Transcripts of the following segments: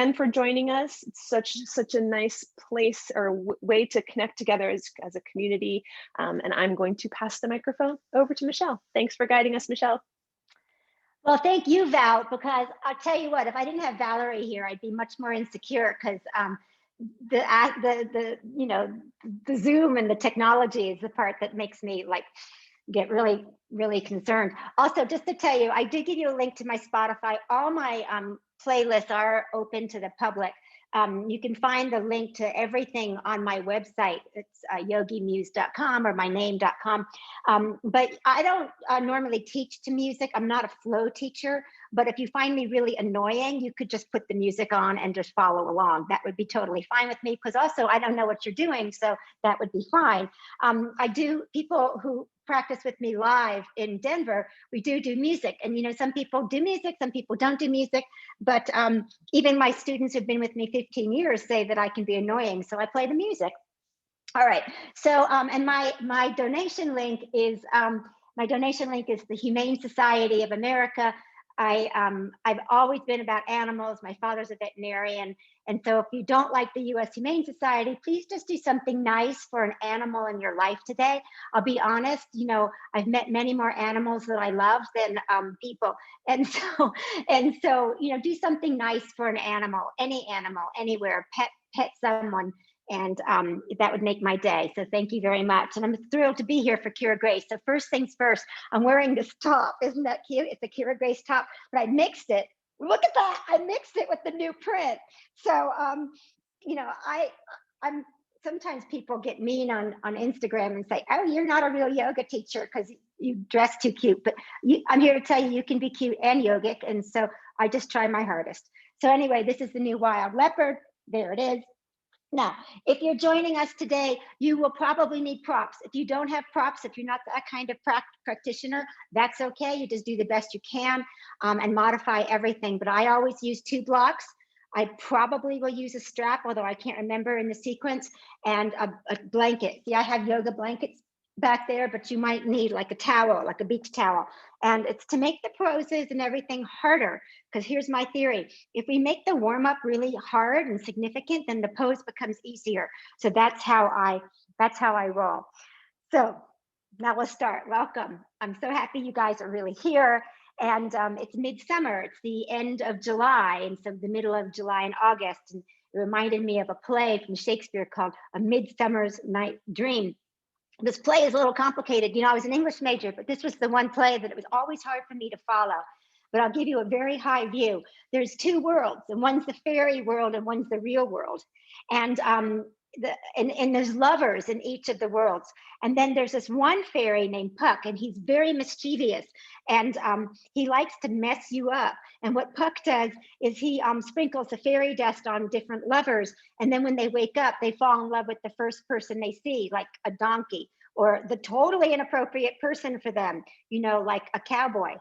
and for joining us. It's such a nice place or way to connect together as a community. And I'm going to pass the microphone over to Michelle. Thanks for guiding us, Michelle. Well, thank you, Val, because I'll tell you what, if I didn't have Valerie here, I'd be much more insecure because the Zoom and the technology is the part that makes me like get really, really concerned. Also, just to tell you, I did give you a link to my Spotify. All my playlists are open to the public. You can find the link to everything on my website. It's yogimuse.com or myname.com. But I don't normally teach to music. I'm not a flow teacher, but if you find me really annoying, you could just put the music on and just follow along. That would be totally fine with me, because also I don't know what you're doing, so that would be fine. I do, people who practice with me live in Denver, we do music. And you know, some people do music, some people don't do music, but even my students who've been with me 15 years say that I can be annoying, so I play the music. All right, so and my donation link is the Humane Society of America. I've always been about animals. My father's a veterinarian. And so if you don't like the US Humane Society, please just do something nice for an animal in your life today. I'll be honest, you know, I've met many more animals that I love than people. And so, you know, do something nice for an animal, anywhere, pet someone. And that would make my day. So thank you very much. And I'm thrilled to be here for Kira Grace. So first things first, I'm wearing this top. Isn't that cute? It's a Kira Grace top, but I mixed it. Look at that. I mixed it with the new print. So, you know, I'm sometimes people get mean on Instagram and say, oh, you're not a real yoga teacher because you dress too cute. But I'm here to tell you, you can be cute and yogic. And so I just try my hardest. So anyway, this is the new wild leopard. There it is. Now, if you're joining us today, you will probably need props. If you don't have props, if you're not that kind of practitioner, that's okay. You just do the best you can and modify everything. But I always use 2 blocks. I probably will use a strap, although I can't remember in the sequence, and a blanket. See, I have yoga blankets back there, but you might need like a towel, like a beach towel. And it's to make the poses and everything harder, because here's my theory. If we make the warm up really hard and significant, then the pose becomes easier. So that's how I roll. So now let's start. Welcome. I'm so happy you guys are really here. And it's midsummer. It's the end of July, and so the middle of July and August. And it reminded me of a play from Shakespeare called A Midsummer's Night Dream. This play is a little complicated. You know, I was an English major, but this was the one play that it was always hard for me to follow. But I'll give you a very high view. There's 2 worlds, and one's the fairy world and one's the real world. And there's lovers in each of the worlds. And then there's this one fairy named Puck, and he's very mischievous, and he likes to mess you up. And what Puck does is he sprinkles the fairy dust on different lovers, and then when they wake up, they fall in love with the first person they see, like a donkey, or the totally inappropriate person for them, you know, like a cowboy,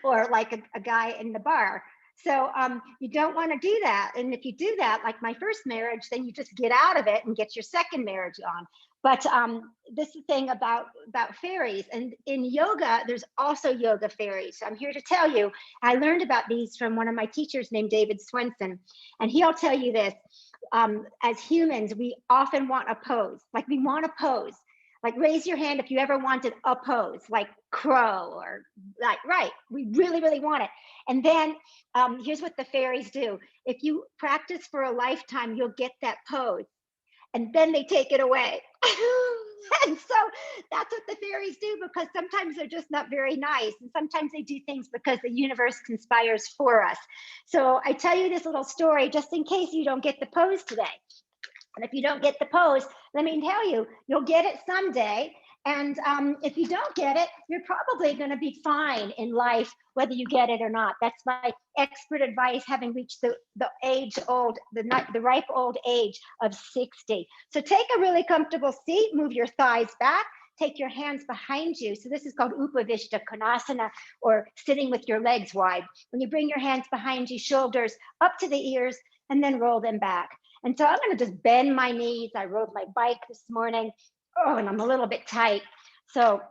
or like a guy in the bar. So you don't want to do that. And if you do that, like my first marriage, then you just get out of it and get your second marriage on. But this is the thing about fairies. And in yoga, there's also yoga fairies. So I'm here to tell you, I learned about these from one of my teachers named David Swenson. And he'll tell you this, as humans, we often want a pose. Like we want a pose. Like raise your hand if you ever wanted a pose, like crow or like, right, we really, really want it. And then here's what the fairies do. If you practice for a lifetime, you'll get that pose, and then they take it away. And so that's what the fairies do, because sometimes they're just not very nice. And sometimes they do things because the universe conspires for us. So I tell you this little story just in case you don't get the pose today. And if you don't get the pose, let me tell you, you'll get it someday. And if you don't get it, you're probably going to be fine in life, whether you get it or not. That's my expert advice, having reached the ripe old age of 60. So take a really comfortable seat, move your thighs back, take your hands behind you. So this is called Bada Konasana, or sitting with your legs wide. When you bring your hands behind you, shoulders up to the ears, and then roll them back. And so I'm going to just bend my knees. I rode my bike this morning. Oh, and I'm a little bit tight. So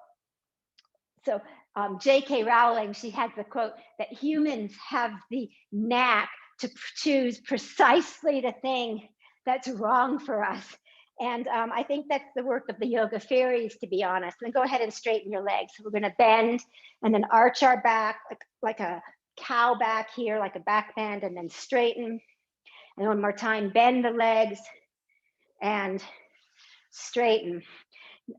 J.K. Rowling, she has the quote that humans have the knack to choose precisely the thing that's wrong for us. And I think that's the work of the yoga fairies, to be honest. And go ahead and straighten your legs. We're going to bend and then arch our back like a cow back here, like a back bend, and then straighten. And one more time, bend the legs and straighten.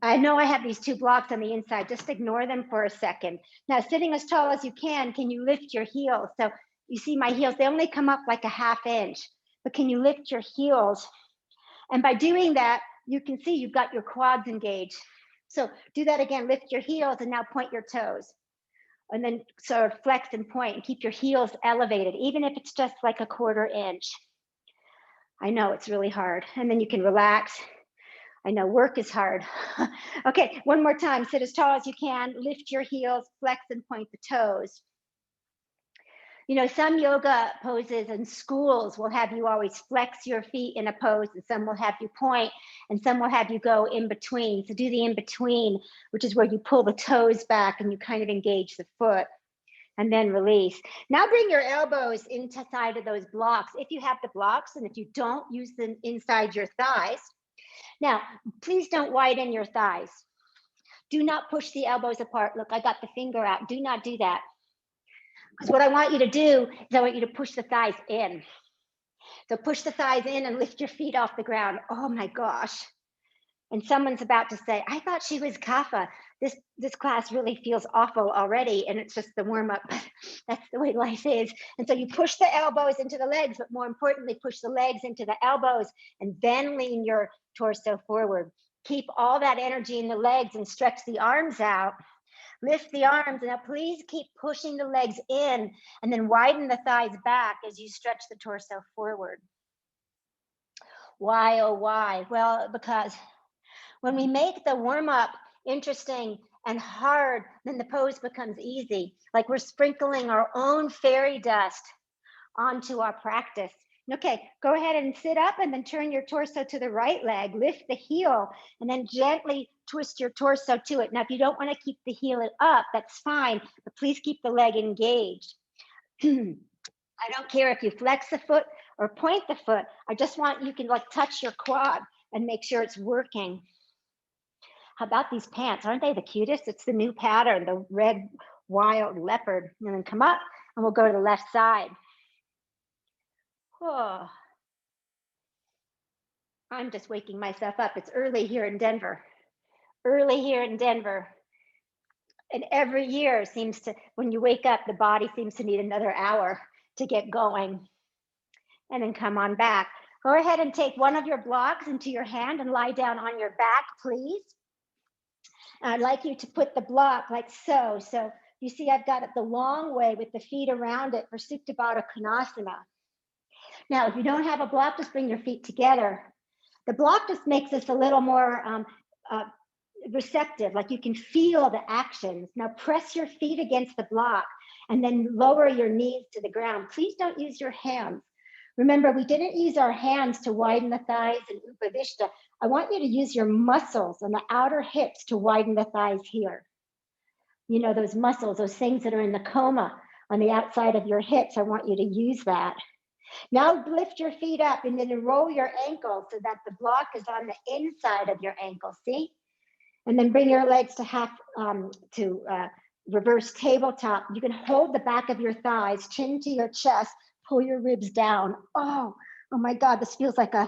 I know I have these two blocks on the inside. Just ignore them for a second. Now, sitting as tall as you can you lift your heels? So you see my heels, they only come up like a 1/2 inch, but can you lift your heels? And by doing that, you can see you've got your quads engaged. So do that again, lift your heels and now point your toes. And then sort of flex and point and keep your heels elevated, even if it's just like a 1/4 inch. I know it's really hard. And then you can relax. I know work is hard. Okay, one more time, sit as tall as you can, lift your heels, flex and point the toes. You know, some yoga poses in schools will have you always flex your feet in a pose, and some will have you point, and some will have you go in between. So do the in between, which is where you pull the toes back and you kind of engage the foot, and then release. Now bring your elbows inside of those blocks. If you have the blocks, and if you don't, use them inside your thighs. Now, please don't widen your thighs. Do not push the elbows apart. Look, I got the finger out. Do not do that. Because what I want you to do is I want you to push the thighs in. So push the thighs in and lift your feet off the ground. Oh my gosh. And someone's about to say, I thought she was kapha. This class really feels awful already, and it's just the warm-up. That's the way life is. And so you push the elbows into the legs, but more importantly, push the legs into the elbows, and then lean your torso forward. Keep all that energy in the legs and stretch the arms out. Lift the arms. Now please keep pushing the legs in, and then widen the thighs back as you stretch the torso forward. Why, oh why? Well, because when we make the warm-up interesting and hard, then the pose becomes easy. Like we're sprinkling our own fairy dust onto our practice. Okay, go ahead and sit up and then turn your torso to the right leg, lift the heel, and then gently twist your torso to it. Now, if you don't want to keep the heel up, that's fine, but please keep the leg engaged. I don't care if you flex the foot or point the foot. I just want you can like touch your quad and make sure it's working. How about these pants? Aren't they the cutest? It's the new pattern, the red wild leopard. And then come up and we'll go to the left side. Oh, I'm just waking myself up. It's early here in Denver. Early here in Denver. And every year seems to, when you wake up, the body seems to need another hour to get going. And then come on back. Go ahead and take one of your blocks into your hand and lie down on your back, please. I'd like you to put the block like so. So you see I've got it the long way with the feet around it for Bada Konasana. Now, if you don't have a block, just bring your feet together. The block just makes us a little more receptive, like you can feel the actions. Now press your feet against the block and then lower your knees to the ground. Please don't use your hands. Remember, we didn't use our hands to widen the thighs and Upavishta. I want you to use your muscles on the outer hips to widen the thighs here. You know, those muscles, those things that are in the coma on the outside of your hips, I want you to use that. Now lift your feet up and then roll your ankles so that the block is on the inside of your ankle, see? And then bring your legs to reverse tabletop. You can hold the back of your thighs, chin to your chest, pull your ribs down. Oh my God, this feels like a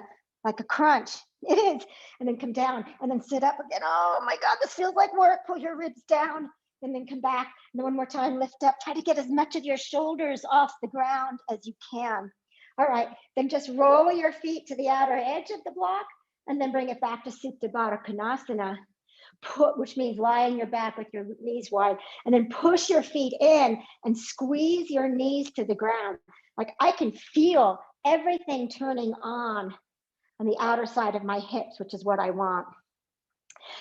crunch. It is. And then come down and then sit up again. Oh my God, this feels like work. Pull your ribs down and then come back. And then one more time, lift up. Try to get as much of your shoulders off the ground as you can. All right, then just roll your feet to the outer edge of the block and then bring it back to Bada Konasana, which means lie on your back with your knees wide, and then push your feet in and squeeze your knees to the ground. Like I can feel everything turning on the outer side of my hips, which is what I want.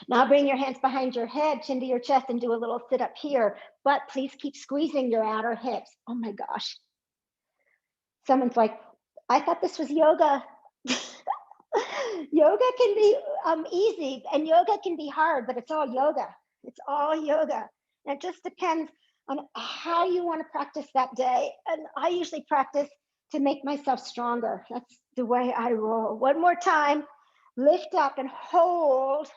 Now bring your hands behind your head, chin to your chest, and do a little sit up here, but please keep squeezing your outer hips. Oh my gosh. Someone's like, I thought this was yoga. Yoga can be easy and yoga can be hard, but it's all yoga. It's all yoga. And it just depends on how you want to practice that day. And I usually practice to make myself stronger. That's the way I roll. One more time. Lift up and hold.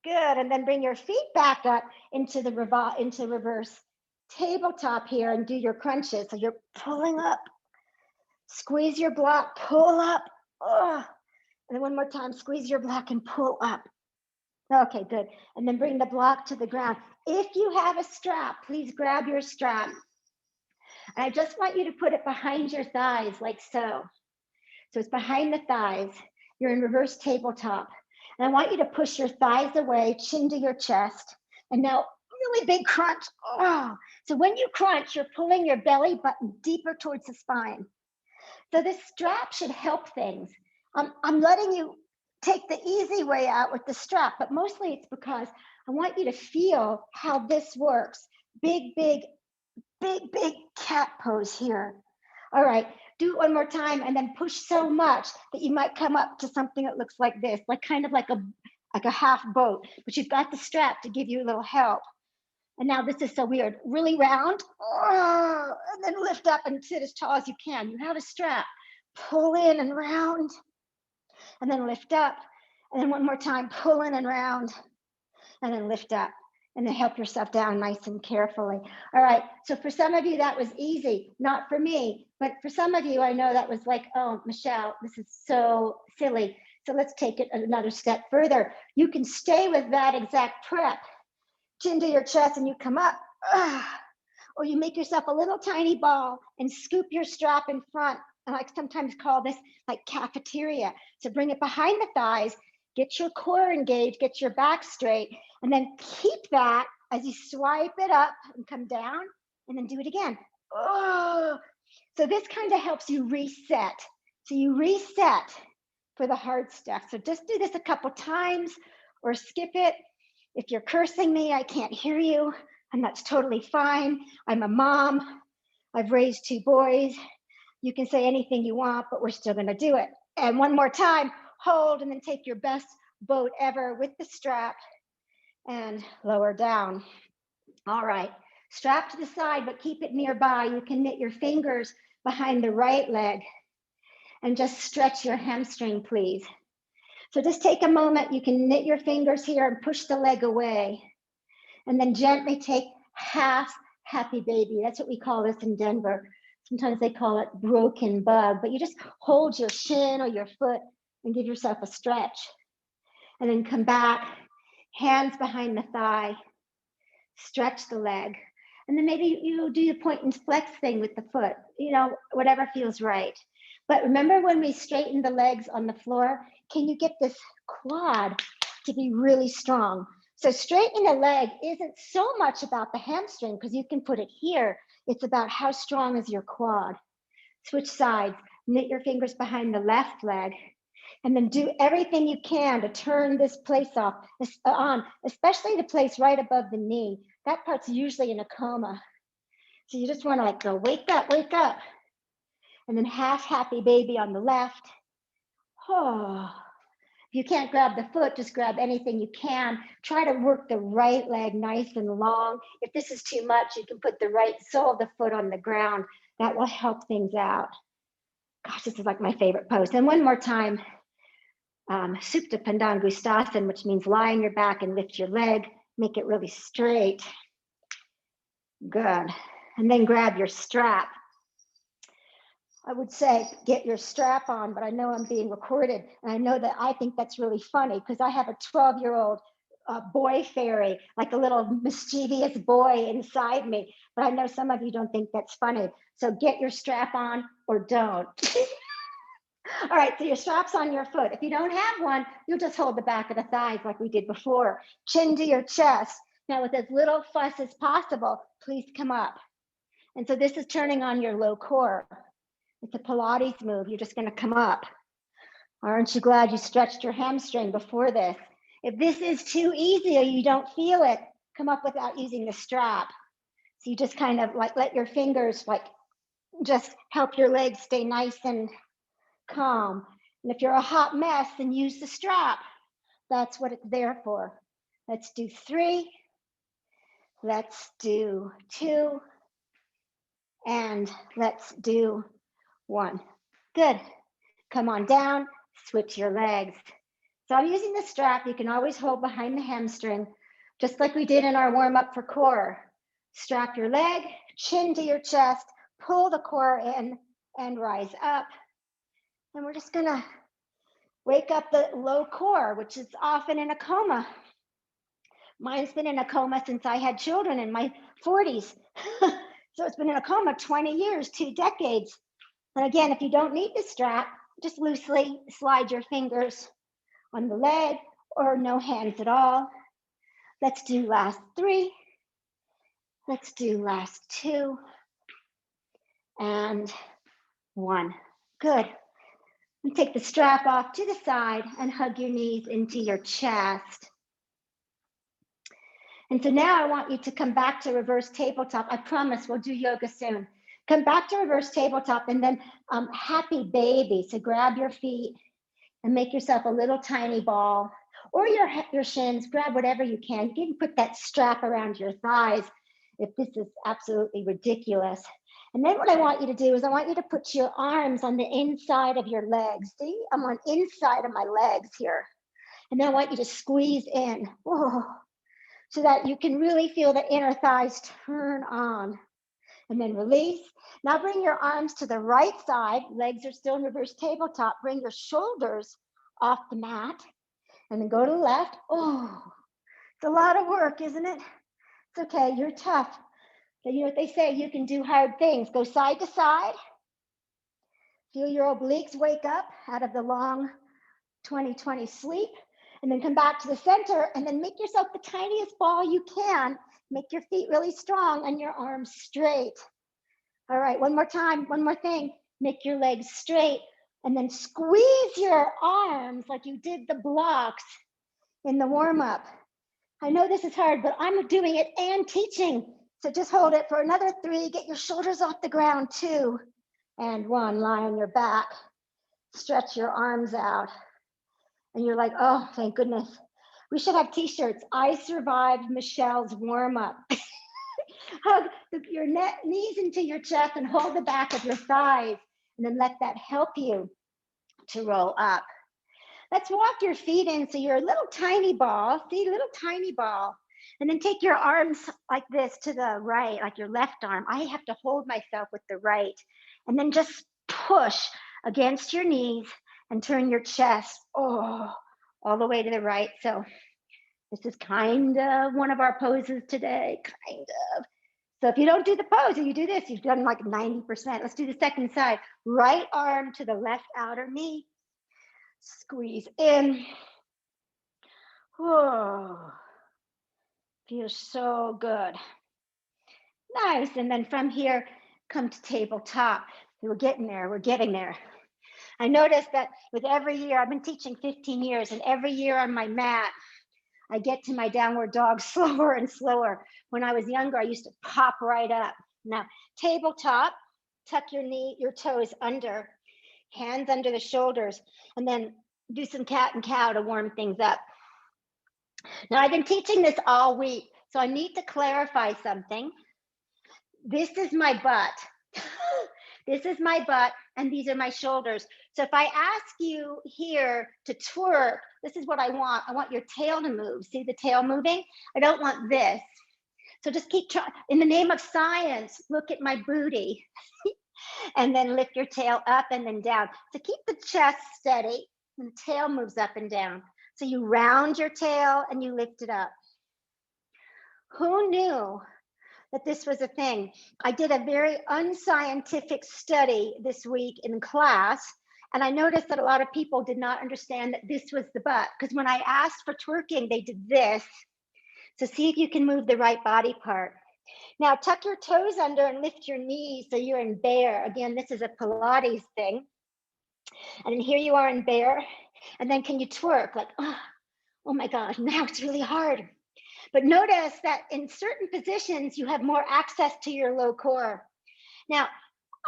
Good. And then bring your feet back up into the reverse tabletop here and do your crunches. So you're pulling up. Squeeze your block, pull up. Oh. And then one more time, squeeze your block and pull up. Okay, good. And then bring the block to the ground. If you have a strap, please grab your strap. And I just want you to put it behind your thighs like so. So it's behind the thighs. You're in reverse tabletop. And I want you to push your thighs away, chin to your chest. And now really big crunch. Oh. So when you crunch, you're pulling your belly button deeper towards the spine. So this strap should help things. I'm letting you take the easy way out with the strap, but mostly it's because I want you to feel how this works. Big cat pose here. All right, do it one more time and then push so much that you might come up to something that looks like this, like kind of like a half boat, but you've got the strap to give you a little help. And now this is so weird, really round, oh, and then lift up and sit as tall as you can. You have a strap, pull in and round, and then lift up. And then one more time, pull in and round, and then lift up. And then help yourself down nice and carefully. All right, so for some of you that was easy, not for me, but for some of you, I know that was like, oh, Michelle, this is so silly. So let's take it another step further. You can stay with that exact prep. Chin to your chest and you come up, or you make yourself a little tiny ball and scoop your strap in front. And I sometimes call this like cafeteria. So bring it behind the thighs, get your core engaged, get your back straight, and then keep that as you swipe it up and come down and then do it again. Oh, so this kind of helps you reset. So you reset for the hard stuff. So just do this a couple times or skip it. If you're cursing me, I can't hear you, and that's totally fine. I'm a mom. I've raised 2 boys. You can say anything you want, but we're still going to do it. And one more time, hold, and then take your best boat ever with the strap and lower down. All right, strap to the side, but keep it nearby. You can knit your fingers behind the right leg and just stretch your hamstring, please. So just take a moment. You can knit your fingers here and push the leg away. And then gently take half happy baby. That's what we call this in Denver. Sometimes they call it broken bug, but you just hold your shin or your foot and give yourself a stretch. And then come back, hands behind the thigh, stretch the leg. And then maybe you do the point and flex thing with the foot, you know, whatever feels right. But remember when we straighten the legs on the floor, can you get this quad to be really strong? So straightening a leg isn't so much about the hamstring because you can put it here. It's about how strong is your quad. Switch sides, knit your fingers behind the left leg, and then do everything you can to turn this place on, especially the place right above the knee. That part's usually in a coma. So you just want to like go, wake up, wake up. And then half happy baby on the left. Oh. If you can't grab the foot, just grab anything you can. Try to work the right leg nice and long. If this is too much, you can put the right sole of the foot on the ground. That will help things out. Gosh, this is like my favorite pose. And one more time, Supta Padangusthasana, which means lie on your back and lift your leg. Make it really straight. Good. And then grab your strap. I would say get your strap on, but I know I'm being recorded. And I know that I think that's really funny because I have a 12-year-old boy fairy, like a little mischievous boy inside me. But I know some of you don't think that's funny. So get your strap on or don't. All right, so your strap's on your foot. If you don't have one, you'll just hold the back of the thighs like we did before. Chin to your chest. Now with as little fuss as possible, please come up. And so this is turning on your low core. It's a Pilates move. You're just going to come up. Aren't you glad you stretched your hamstring before this? If this is too easy or you don't feel it, come up without using the strap. So you just kind of like let your fingers like just help your legs stay nice and calm. And if you're a hot mess, then use the strap. That's what it's there for. Let's do 3. Let's do 2. And let's do 1. Good. Come on down, switch your legs. So I'm using the strap. You can always hold behind the hamstring, just like we did in our warm up for core. Strap your leg, chin to your chest, pull the core in and rise up. And we're just gonna wake up the low core, which is often in a coma. Mine's been in a coma since I had children in my 40s. So it's been in a coma 20 years, 2 decades. And again, if you don't need the strap, just loosely slide your fingers on the leg or no hands at all. Let's do last 3. Let's do last 2. And 1. Good. And take the strap off to the side and hug your knees into your chest. And so now I want you to come back to reverse tabletop. I promise we'll do yoga soon. Come back to reverse tabletop and then happy baby. So grab your feet and make yourself a little tiny ball, or your shins, grab whatever you can. You can put that strap around your thighs if this is absolutely ridiculous. And then what I want you to do is I want you to put your arms on the inside of your legs. See, I'm on inside of my legs here. And then I want you to squeeze in. Whoa. So that you can really feel the inner thighs turn on. And then release. Now bring your arms to the right side. Legs are still in reverse tabletop. Bring your shoulders off the mat. And then go to the left. Oh, it's a lot of work, isn't it? It's okay, you're tough. But you know what they say, you can do hard things. Go side to side. Feel your obliques wake up out of the long 2020 sleep. And then come back to the center and then make yourself the tiniest ball you can. Make your feet really strong and your arms straight. All right, one more time, one more thing. Make your legs straight and then squeeze your arms like you did the blocks in the warm-up. I know this is hard, but I'm doing it and teaching. So just hold it for another 3. Get your shoulders off the ground, 2. And 1, lie on your back. Stretch your arms out. And you're like, oh, thank goodness. We should have t-shirts. I survived Michelle's warm-up. Hug your knees into your chest and hold the back of your thighs. And then let that help you to roll up. Let's walk your feet in so you're a little tiny ball. See, little tiny ball. And then take your arms like this to the right, like your left arm. I have to hold myself with the right. And then just push against your knees and turn your chest, all the way to the right. So this is kind of one of our poses today, kind of. So if you don't do the pose and you do this, you've done like 90%. Let's do the second side. Right arm to the left outer knee. Squeeze in. Whoa. Feels so good. Nice. And then from here, come to tabletop. We're getting there. We're getting there. I noticed that with every year, I've been teaching 15 years, and every year on my mat, I get to my downward dog slower and slower. When I was younger, I used to pop right up. Now, tabletop, tuck your toes under, hands under the shoulders, and then do some cat and cow to warm things up. Now, I've been teaching this all week, so I need to clarify something. This is my butt. This is my butt, and these are my shoulders. So if I ask you here to twerk, this is what I want. I want your tail to move. See the tail moving? I don't want this. So just keep trying. In the name of science, look at my booty. And then lift your tail up and then down. So keep the chest steady, and the tail moves up and down. So you round your tail and you lift it up. Who knew that this was a thing? I did a very unscientific study this week in class, and I noticed that a lot of people did not understand that this was the butt, because when I asked for twerking, they did this. So see if you can move the right body part. Now tuck your toes under and lift your knees so you're in bear. Again, this is a Pilates thing. And then here you are in bear. And then can you twerk? Like, oh my gosh, now it's really hard. But notice that in certain positions, you have more access to your low core. Now,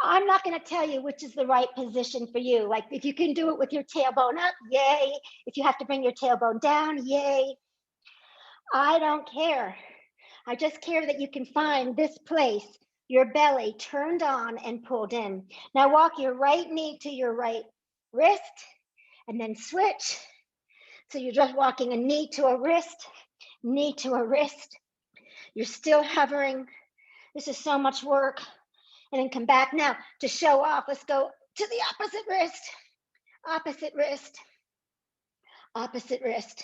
I'm not going to tell you which is the right position for you. Like if you can do it with your tailbone up, yay. If you have to bring your tailbone down, yay. I don't care. I just care that you can find this place your belly turned on and pulled in. Now walk your right knee to your right wrist and then switch. So you're just walking a knee to a wrist, knee to a wrist. You're still hovering. This is so much work. And then come back now to show off. Let's go to the opposite wrist, opposite wrist, opposite wrist.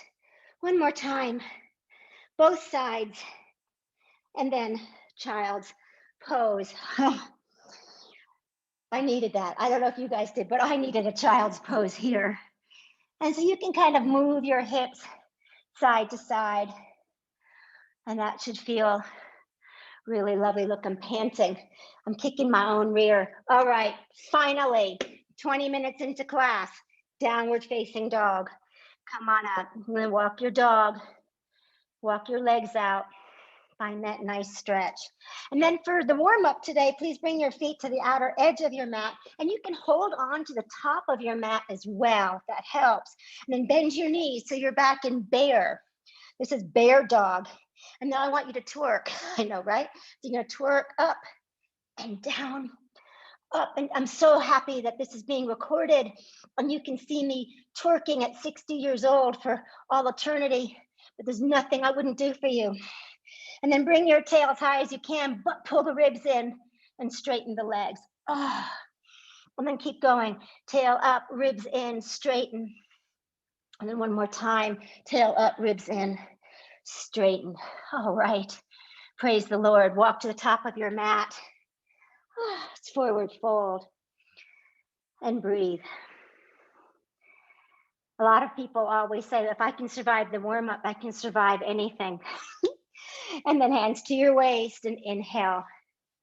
One more time, both sides. And then child's pose. I needed that. I don't know if you guys did, but I needed a child's pose here. And so you can kind of move your hips side to side. And that should feel really lovely. Look, I'm panting. I'm kicking my own rear. All right, finally, 20 minutes into class, downward facing dog. Come on up. I'm gonna walk your dog, walk your legs out. Find that nice stretch. And then for the warm up today, please bring your feet to the outer edge of your mat, and you can hold on to the top of your mat as well. That helps. And then bend your knees so you're back in bear. This is bear dog. And now I want you to twerk. I know, right? So you're gonna twerk up and down, up. And I'm so happy that this is being recorded and you can see me twerking at 60 years old for all eternity, but there's nothing I wouldn't do for you. And then bring your tail as high as you can, but pull the ribs in and straighten the legs. Oh. And then keep going. Tail up, ribs in, straighten. And then one more time, tail up, ribs in, straighten. All right. Praise the Lord. Walk to the top of your mat. It's forward fold. And breathe. A lot of people always say, if I can survive the warm-up, I can survive anything. And then hands to your waist and inhale,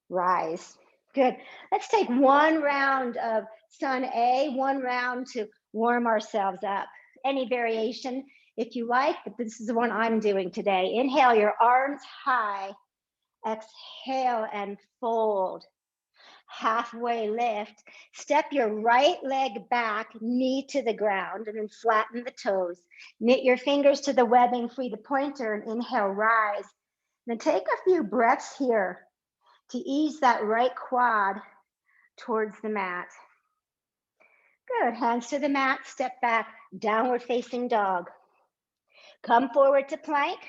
rise. Good. Let's take one round of Sun A, one round to warm ourselves up. Any variation if you like, but this is the one I'm doing today. Inhale your arms high. Exhale and fold. Halfway lift. Step your right leg back, knee to the ground, and then flatten the toes. Knit your fingers to the webbing, free the pointer, and inhale, rise. Then take a few breaths here to ease that right quad towards the mat. Good, hands to the mat, step back, downward facing dog. Come forward to plank.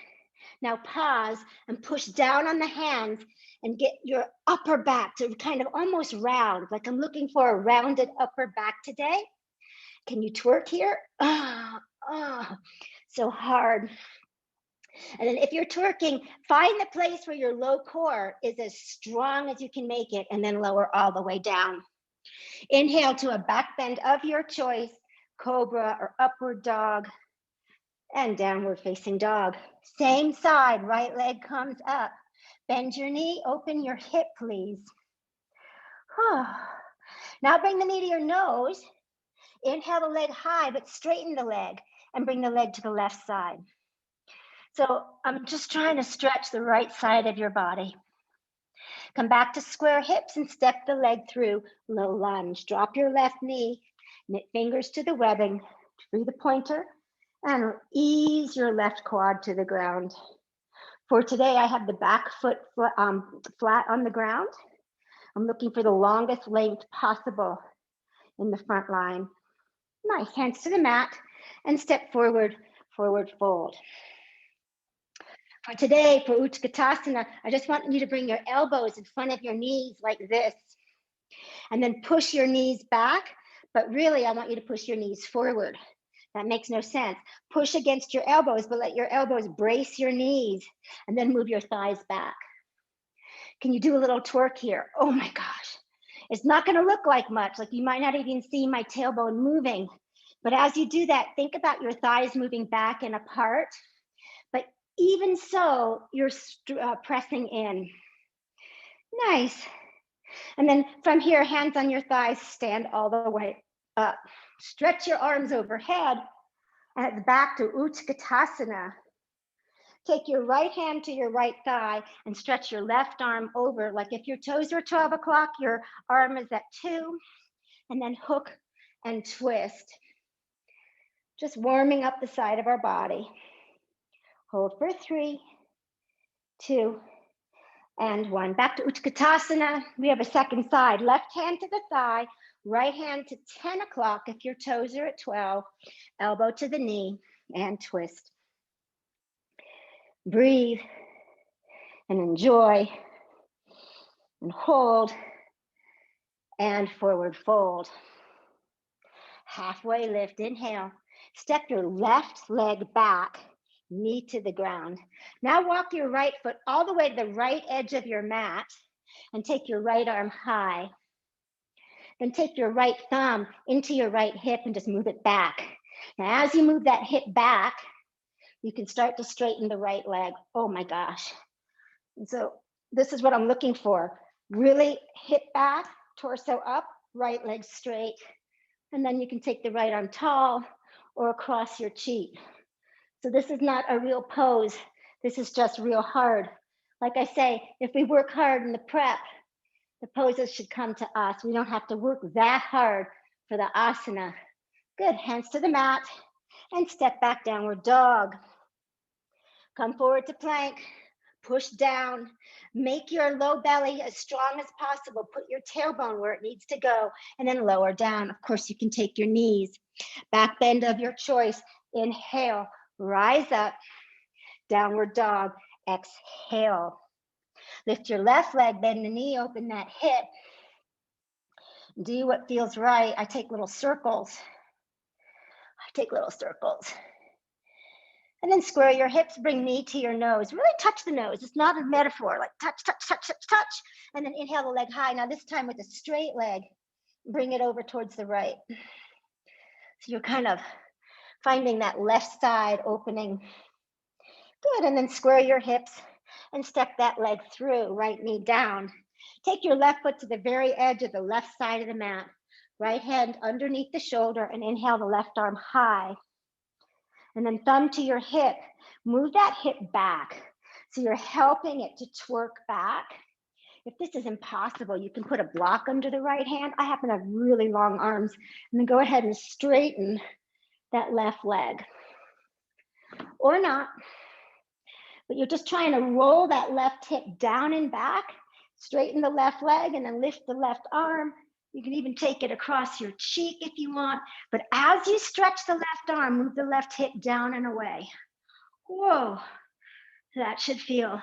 Now pause and push down on the hands and get your upper back to kind of almost round, like I'm looking for a rounded upper back today. Can you twerk here? So hard. And then if you're twerking, find the place where your low core is as strong as you can make it, and then lower all the way down. Inhale to a back bend of your choice, cobra or upward dog, and downward facing dog. Same side, right leg comes up. Bend your knee, open your hip, please. Now bring the knee to your nose. Inhale the leg high, but straighten the leg and bring the leg to the left side. So I'm just trying to stretch the right side of your body. Come back to square hips and step the leg through, low lunge. Drop your left knee, knit fingers to the webbing, free the pointer, and ease your left quad to the ground. For today, I have the back foot flat on the ground. I'm looking for the longest length possible in the front line. Nice, hands to the mat and step forward, forward fold. For today, for Utkatasana, I just want you to bring your elbows in front of your knees like this, and then push your knees back, but really I want you to push your knees forward. That makes no sense. Push against your elbows, but let your elbows brace your knees, and then move your thighs back. Can you do a little twerk here? Oh my gosh. It's not gonna look like much, like you might not even see my tailbone moving, but as you do that, think about your thighs moving back and apart. But even so, you're pressing in. Nice. And then from here, hands on your thighs, stand all the way up. Stretch your arms overhead and back to Utkatasana. Take your right hand to your right thigh and stretch your left arm over. Like if your toes are 12 o'clock, your arm is at 2, and then hook and twist. Just warming up the side of our body. Hold for 3, 2, and 1. Back to Utkatasana. We have a second side. Left hand to the thigh, right hand to 10 o'clock if your toes are at 12, elbow to the knee, and twist. Breathe and enjoy and hold and forward fold. Halfway lift, inhale. Step your left leg back, knee to the ground. Now walk your right foot all the way to the right edge of your mat and take your right arm high. Then take your right thumb into your right hip and just move it back. Now, as you move that hip back, you can start to straighten the right leg. Oh my gosh. And so this is what I'm looking for. Really hip back, torso up, right leg straight. And then you can take the right arm tall or across your cheek. So this is not a real pose. This is just real hard. Like I say, if we work hard in the prep, the poses should come to us. We don't have to work that hard for the asana. Good, hands to the mat and step back, downward dog. Come forward to plank, push down, make your low belly as strong as possible. Put your tailbone where it needs to go and then lower down. Of course, you can take your knees, back bend of your choice. Inhale, rise up, downward dog, exhale. Lift your left leg, bend the knee, open that hip. Do what feels right. I take little circles. And then square your hips, bring knee to your nose. Really touch the nose. It's not a metaphor, like touch, touch, touch, touch, touch. And then inhale the leg high. Now this time with a straight leg, bring it over towards the right. So you're kind of finding that left side opening. Good, and then square your hips and step that leg through, right knee down. Take your left foot to the very edge of the left side of the mat. Right hand underneath the shoulder and inhale the left arm high. And then thumb to your hip, move that hip back. So you're helping it to twerk back. If this is impossible, you can put a block under the right hand. I happen to have really long arms. And then go ahead and straighten that left leg. Or not. But you're just trying to roll that left hip down and back, straighten the left leg, and then lift the left arm. You can even take it across your cheek if you want. But as you stretch the left arm, move the left hip down and away. Whoa, that should feel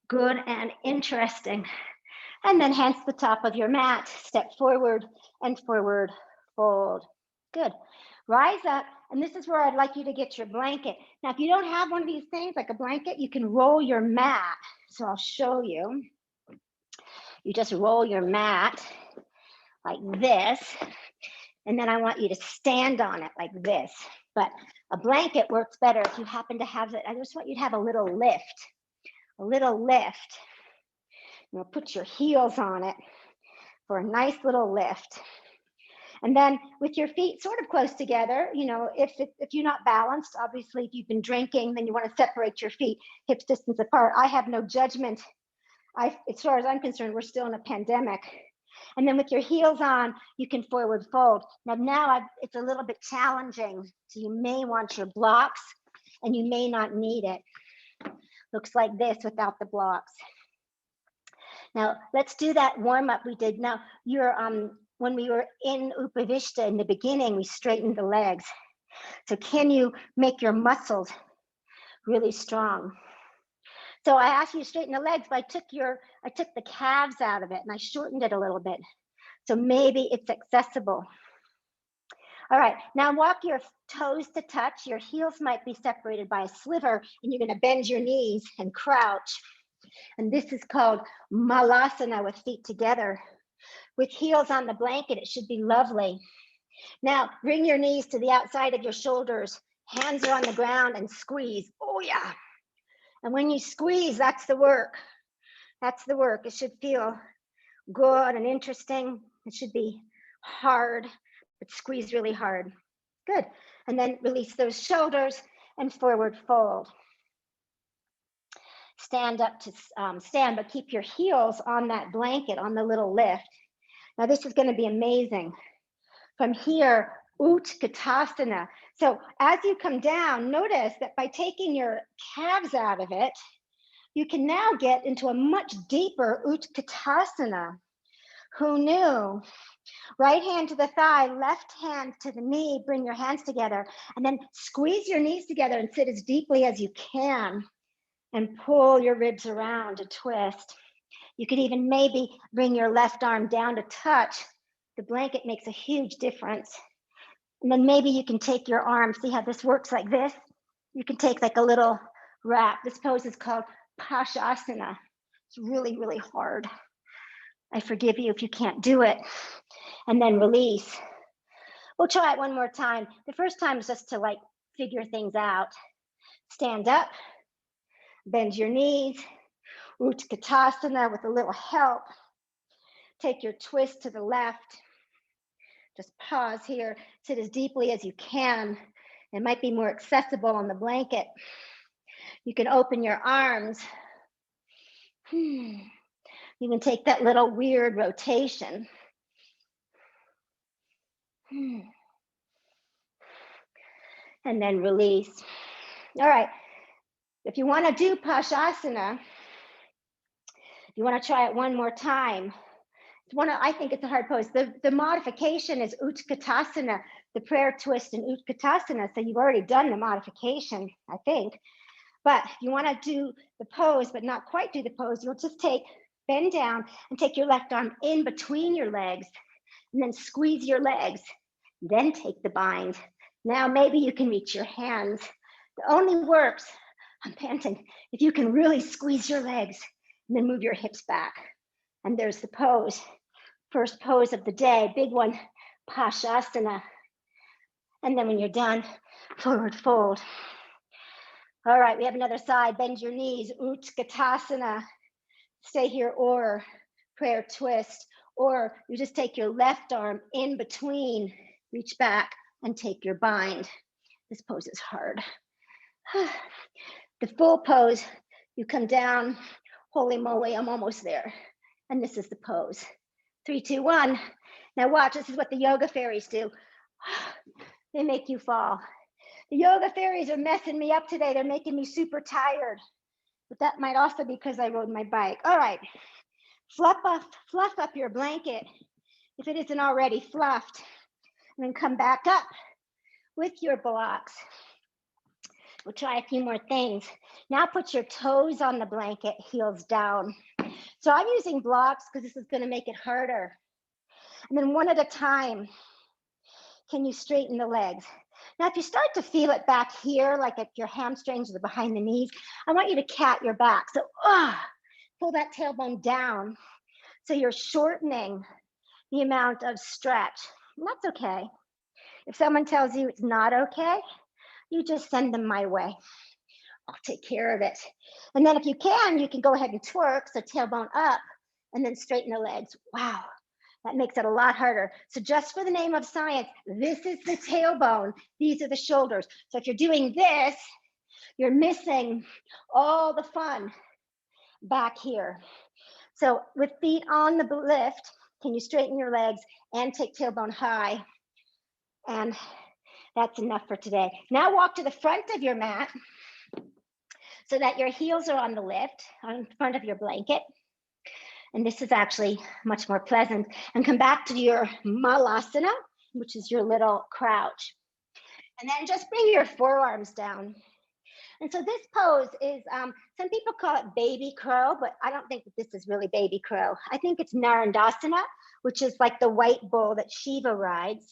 good and interesting. And then hands to the top of your mat, step forward and forward fold. Good. Rise up, and this is where I'd like you to get your blanket. Now, if you don't have one of these things, like a blanket, you can roll your mat. So I'll show you. You just roll your mat like this, and then I want you to stand on it like this. But a blanket works better if you happen to have it. I just want you to have a little lift, a little lift. You'll put your heels on it for a nice little lift. And then with your feet sort of close together, you know, if you're not balanced, obviously if you've been drinking, then you want to separate your feet hips distance apart. I have no judgment. As far as I'm concerned, we're still in a pandemic. And then with your heels on, you can forward fold. Now it's a little bit challenging. So you may want your blocks and you may not need it. Looks like this without the blocks. Now let's do that warm up we did. Now when we were in Upavishta in the beginning, we straightened the legs. So can you make your muscles really strong? So I asked you to straighten the legs, but I took the calves out of it and I shortened it a little bit. So maybe it's accessible. All right, now walk your toes to touch. Your heels might be separated by a sliver and you're gonna bend your knees and crouch. And this is called Malasana with feet together. With heels on the blanket, it should be lovely. Now bring your knees to the outside of your shoulders. Hands are on the ground and squeeze. Oh yeah. And when you squeeze, that's the work. That's the work. It should feel good and interesting. It should be hard, but squeeze really hard. Good. And then release those shoulders and forward fold. Stand up to stand, but keep your heels on that blanket, on the little lift. Now this is going to be amazing. From here, Utkatasana. So as you come down, notice that by taking your calves out of it, You can now get into a much deeper Utkatasana. Who knew? Right hand to the thigh, left hand to the knee, bring your hands together, and then squeeze your knees together and sit as deeply as you can and pull your ribs around to twist. You could even maybe bring your left arm down to touch. The blanket makes a huge difference. And then maybe you can take your arm, see how this works like this? You can take like a little wrap. This pose is called Pashasana. It's really, really hard. I forgive you if you can't do it. And then release. We'll try it one more time. The first time is just to like figure things out. Stand up, bend your knees, Utkatasana with a little help. Take your twist to the left. Just pause here, sit as deeply as you can. It might be more accessible on the blanket. You can open your arms. You can take that little weird rotation. And then release. All right, if you want to do Pashasana, you want to try it one more time. I think it's a hard pose. The modification is Utkatasana, the prayer twist in Utkatasana. So you've already done the modification, I think. But if you want to do the pose, but not quite do the pose, you'll just bend down and take your left arm in between your legs and then squeeze your legs. Then take the bind. Now maybe you can reach your hands. It only works, I'm panting, if you can really squeeze your legs and then move your hips back. And there's the pose. First pose of the day, big one, Pashasana. And then when you're done, forward fold. All right, we have another side, bend your knees, Utkatasana. Stay here, or prayer twist, or you just take your left arm in between, reach back and take your bind. This pose is hard. The full pose, you come down, holy moly, I'm almost there. And this is the pose. 3, 2, 1. Now watch, this is what the yoga fairies do. They make you fall. The yoga fairies are messing me up today. They're making me super tired. But that might also be because I rode my bike. All right, fluff up your blanket if it isn't already fluffed. And then come back up with your blocks. We'll try a few more things. Now put your toes on the blanket, heels down. So I'm using blocks because this is going to make it harder. And then one at a time, can you straighten the legs? Now, if you start to feel it back here, like at your hamstrings or behind the knees, I want you to cat your back. So pull that tailbone down. So you're shortening the amount of stretch. And that's okay. If someone tells you it's not okay, you just send them my way. I'll take care of it. And then if you can go ahead and twerk, so tailbone up, and then straighten the legs. Wow, that makes it a lot harder. So just for the name of science, this is the tailbone, these are the shoulders. So if you're doing this, you're missing all the fun back here. So with feet on the lift, can you straighten your legs and take tailbone high? And that's enough for today. Now walk to the front of your mat so that your heels are on the lift, on front of your blanket. And this is actually much more pleasant. And come back to your Malasana, which is your little crouch. And then just bring your forearms down. And so this pose is, some people call it baby crow, but I don't think that this is really baby crow. I think it's Narendasana, which is like the white bull that Shiva rides.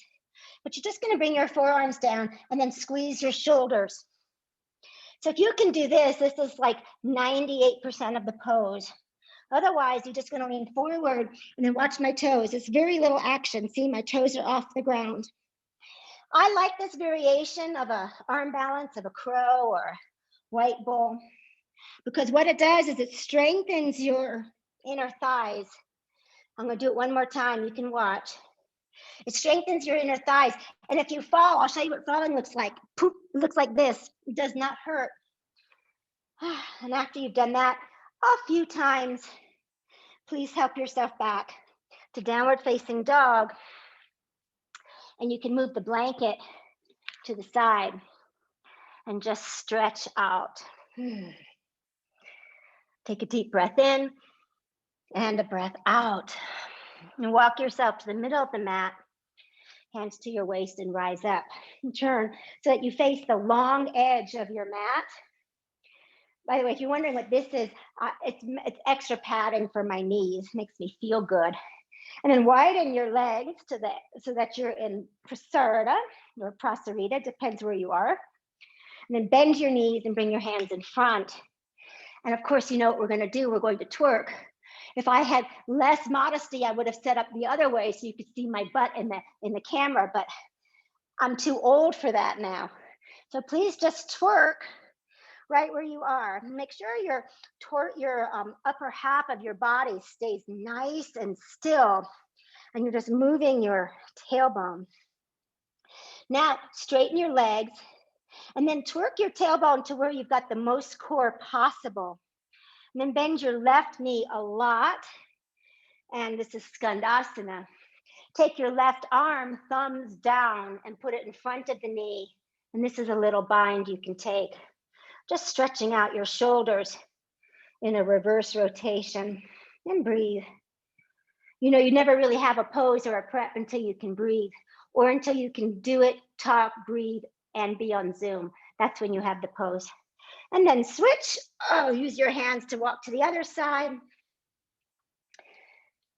But you're just gonna bring your forearms down and then squeeze your shoulders. So if you can do this, this is like 98% of the pose. Otherwise, you're just gonna lean forward and then watch my toes. It's very little action. See, my toes are off the ground. I like this variation of a arm balance of a crow or white bull, because what it does is it strengthens your inner thighs. I'm gonna do it one more time, you can watch. It strengthens your inner thighs. And if you fall, I'll show you what falling looks like. Poop, it looks like this. It does not hurt. And after you've done that a few times, please help yourself back to downward facing dog. And you can move the blanket to the side and just stretch out. Take a deep breath in and a breath out. And walk yourself to the middle of the mat, hands to your waist, and rise up and turn so that you face the long edge of your mat. By the way, if you're wondering what this is, it's extra padding for my knees. Makes me feel good. And then widen your legs so that you're in Prasarita or Prasarita, depends where you are. And then bend your knees and bring your hands in front. And of course, you know what we're going to do. We're going to twerk. If I had less modesty, I would have set up the other way so you could see my butt in the camera, but I'm too old for that now. So please just twerk right where you are. Make sure your upper half of your body stays nice and still, and you're just moving your tailbone. Now, straighten your legs, and then twerk your tailbone to where you've got the most core possible. And then bend your left knee a lot. And this is Skandasana. Take your left arm, thumbs down, and put it in front of the knee. And this is a little bind you can take. Just stretching out your shoulders in a reverse rotation. And breathe. You know, you never really have a pose or a prep until you can breathe, or until you can do it, talk, breathe, and be on Zoom. That's when you have the pose. And then switch. Use your hands to walk to the other side.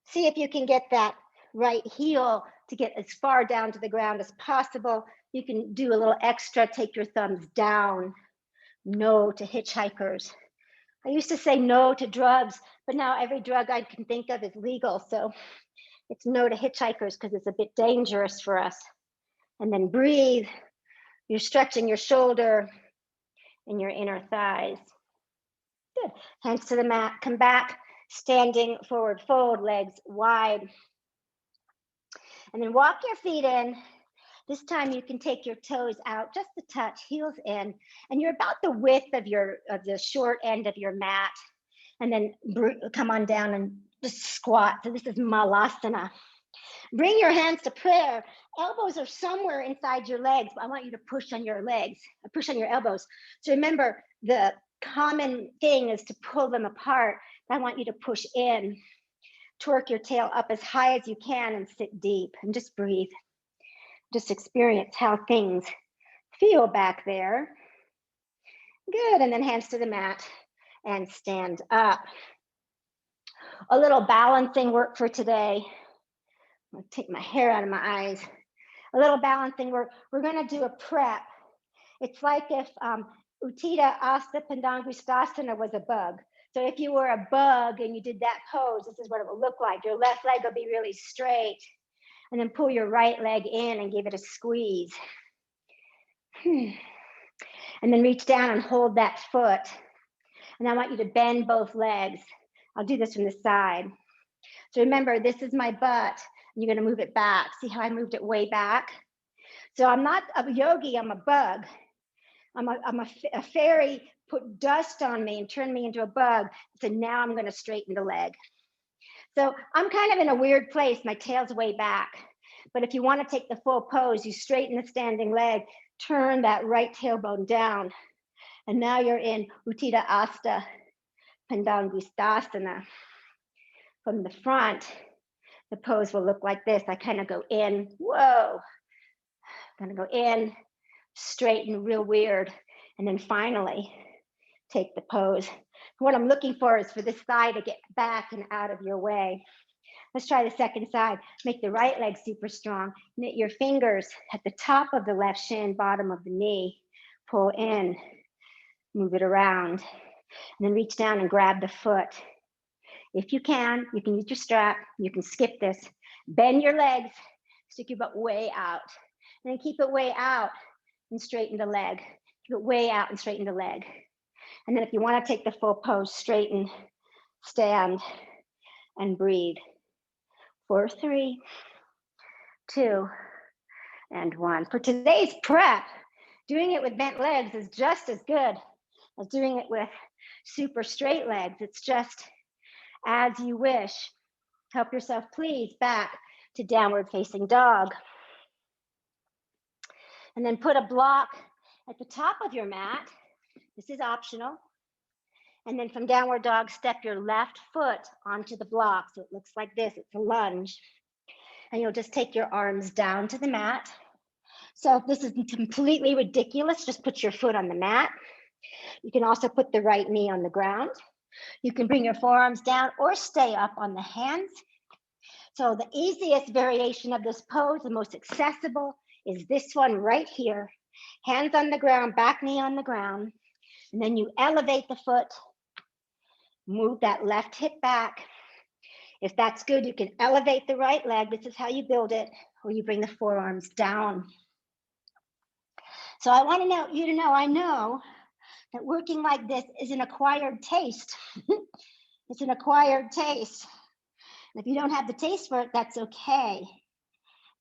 See if you can get that right heel to get as far down to the ground as possible. You can do a little extra, take your thumbs down. No to hitchhikers. I used to say no to drugs, but now every drug I can think of is legal. So it's no to hitchhikers because it's a bit dangerous for us. And then breathe. You're stretching your shoulder and your inner thighs. Good. Hands to the mat. Come back. Standing forward fold, legs wide. And then walk your feet in. This time you can take your toes out just a touch, heels in, and you're about the width of the short end of your mat. And then come on down and just squat. So this is Malasana. Bring your hands to prayer. Elbows are somewhere inside your legs, but I want you to push on your legs, push on your elbows. So remember, the common thing is to pull them apart. I want you to push in. Twerk your tail up as high as you can and sit deep and just breathe. Just experience how things feel back there. Good, and then hands to the mat and stand up. A little balancing work for today. I'm gonna take my hair out of my eyes. A little balancing work. We're gonna do a prep. It's like if Uttita Asta Padangusthasana was a bug. So if you were a bug and you did that pose, this is what it will look like. Your left leg will be really straight. And then pull your right leg in and give it a squeeze. And then reach down and hold that foot. And I want you to bend both legs. I'll do this from the side. So remember, this is my butt. You're gonna move it back. See how I moved it way back? So I'm not a yogi, I'm a bug. I'm a fairy, put dust on me and turned me into a bug. So now I'm gonna straighten the leg. So I'm kind of in a weird place. My tail's way back. But if you want to take the full pose, you straighten the standing leg, turn that right tailbone down. And now you're in Uttita Asta Padangusthasana. From the front, the pose will look like this. I kind of go in, whoa. Gonna go in, straighten real weird. And then finally, take the pose. What I'm looking for is for this thigh to get back and out of your way. Let's try the second side. Make the right leg super strong. Knit your fingers at the top of the left shin, bottom of the knee. Pull in, move it around. And then reach down and grab the foot. If you can use your strap. You can skip this. Bend your legs, stick your butt way out. And then keep it way out and straighten the leg. Keep it way out and straighten the leg. And then if you want to take the full pose, straighten, stand, and breathe. 4, 3, 2, and 1. For today's prep, doing it with bent legs is just as good as doing it with super straight legs. It's just as you wish. Help yourself, please, back to downward facing dog. And then put a block at the top of your mat. This is optional. And then from downward dog, step your left foot onto the block. So it looks like this, it's a lunge. And you'll just take your arms down to the mat. So if this is completely ridiculous, just put your foot on the mat. You can also put the right knee on the ground. You can bring your forearms down or stay up on the hands. So the easiest variation of this pose, the most accessible, is this one right here. Hands on the ground, back knee on the ground. And then you elevate the foot, move that left hip back. If that's good, you can elevate the right leg. This is how you build it, or you bring the forearms down. So I want you to know, I know that working like this is an acquired taste. It's an acquired taste. And if you don't have the taste for it, that's okay.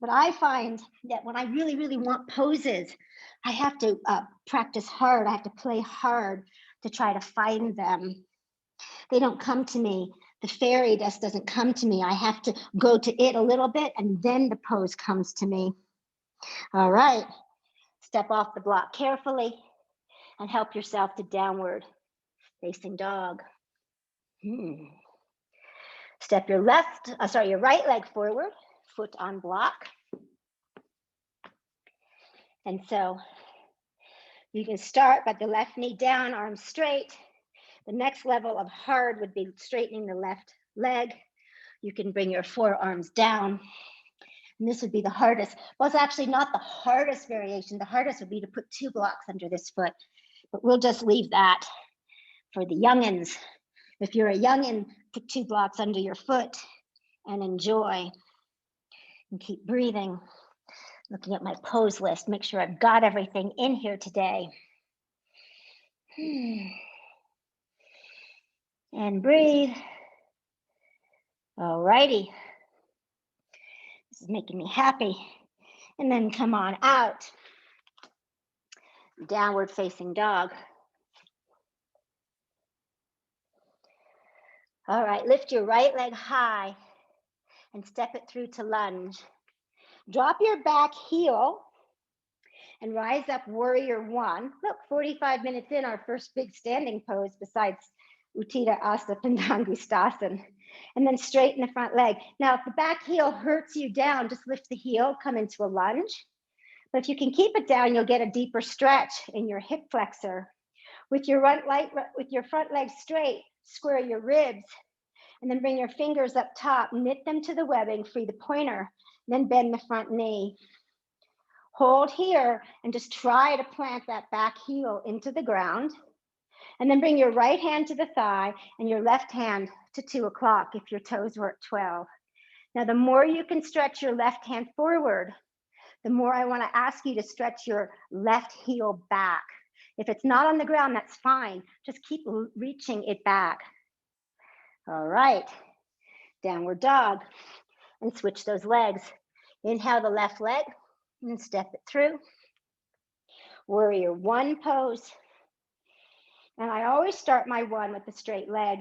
But I find that when I really, really want poses, I have to practice hard. I have to play hard to try to find them. They don't come to me. The fairy dust doesn't come to me. I have to go to it a little bit, and then the pose comes to me. All right. Step off the block carefully and help yourself to downward facing dog. Step your your right leg forward, foot on block. And so you can start by the left knee down, arms straight. The next level of hard would be straightening the left leg. You can bring your forearms down. And this would be the hardest. Well, it's actually not the hardest variation. The hardest would be to put 2 blocks under this foot. But we'll just leave that for the youngins. If you're a youngin, put 2 blocks under your foot and enjoy. And keep breathing. Looking at my pose list, make sure I've got everything in here today. And breathe. All righty. This is making me happy. And then come on out. Downward facing dog. All right, lift your right leg high and step it through to lunge. Drop your back heel and rise up, warrior 1. Look, 45 minutes in, our first big standing pose besides Utthita Asta Padangusthasana. And then straighten the front leg. Now, if the back heel hurts you down, just lift the heel, come into a lunge. But if you can keep it down, you'll get a deeper stretch in your hip flexor. With your front leg straight, square your ribs, and then bring your fingers up top, knit them to the webbing, free the pointer, then bend the front knee. Hold here and just try to plant that back heel into the ground. And then bring your right hand to the thigh and your left hand to 2 o'clock if your toes were at 12. Now, the more you can stretch your left hand forward, the more I want to ask you to stretch your left heel back. If it's not on the ground, that's fine. Just keep reaching it back. All right, downward dog. And switch those legs. Inhale the left leg and step it through. Warrior 1 pose. And I always start my 1 with the straight leg.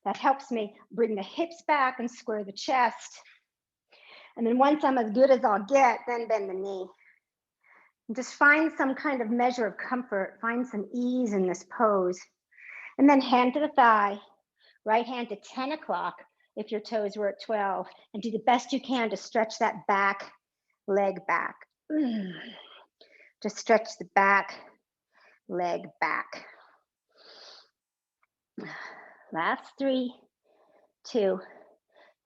That helps me bring the hips back and square the chest. And then once I'm as good as I'll get, then bend the knee. And just find some kind of measure of comfort. Find some ease in this pose. And then hand to the thigh. Right hand to 10 o'clock if your toes were at 12. And do the best you can to stretch that back leg back. Just stretch the back leg back. Last 3, 2,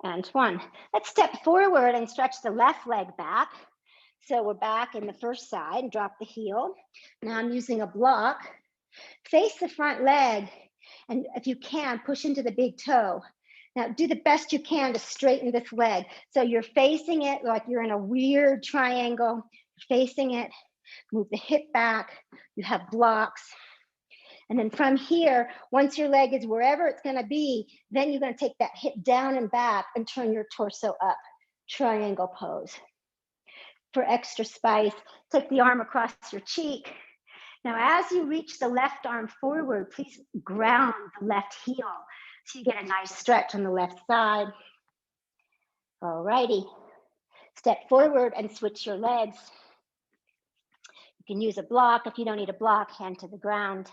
and 1. Let's step forward and stretch the left leg back. So we're back in the first side, drop the heel. Now I'm using a block. Face the front leg, and if you can, push into the big toe. Now do the best you can to straighten this leg. So you're facing it like you're in a weird triangle, facing it, move the hip back, you have blocks. And then from here, once your leg is wherever it's gonna be, then you're gonna take that hip down and back and turn your torso up, triangle pose. For extra spice, take the arm across your cheek. Now, as you reach the left arm forward, please ground the left heel so you get a nice stretch on the left side. All righty, step forward and switch your legs. You can use a block. If you don't need a block, hand to the ground.